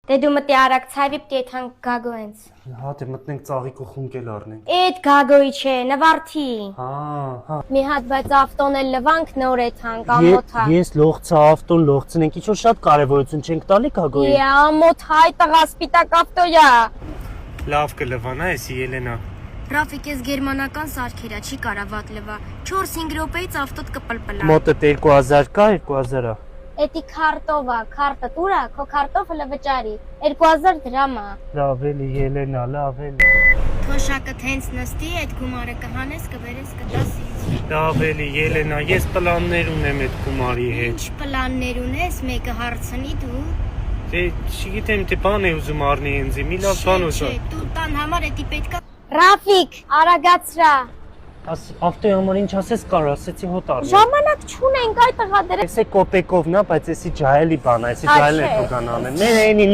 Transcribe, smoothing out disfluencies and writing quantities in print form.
Դե դու մտի արագ ցավի պիտի եթան գագո հենց։ Հա, դե մտնենք ծաղիկ ու խունկել առնենք։ Էդ գագոյի չէ, նվարդի։ Հա։ Մի հատ բայց ավտոն էլ լվանք նոր եթան կամոթա։ Ես լողցա ավտոն լողցնենք, ինչ որ շատ կարևորություն չենք տալի գագոյի։ Իա, ամոթա այ տղա սպիտակ ավտոյա։ Լավ կլվանա էսի Ելենա։ Ռաֆիկ ես գերմանական սարքերա, չի կարա վատ լվա։ 4-5 րոպեից ավտոտ կպլպլա։ Մոտդ 2000 կա, 2000-ա։ Էդի քարտովա, քարտը տուրա, քո քարտով հլը վճարի։ 2000 դրամ է։ Լավ էլի Ելենա, լավ էլի։ Թոշակը հենց նստի, այդ գումարը կհանես, կբերես, կտաս ինձ։ Լավ էլի Ելենա, ես պլաններ ունեմ այդ գումարի հետ։ Ինչ պլաններ ունես, մեկը հարցնի դու։ Դե չգիտեմ, թե բան է ուզում առնի ինձ, մի լավ բան ուզում։ Չէ, դու տան համար էդի պետքա։ Ռաֆիկ, արագացրա։ Ավտոյի համար ինչ ասես կար, ասեցի հոտ առնի։ Ժամանակ չունենք այդ տղա դեր։ Էսե կոպեկովն է, բայց էսի ջահելի բան է, էսի ջահել է կան անել։ Մեր այնի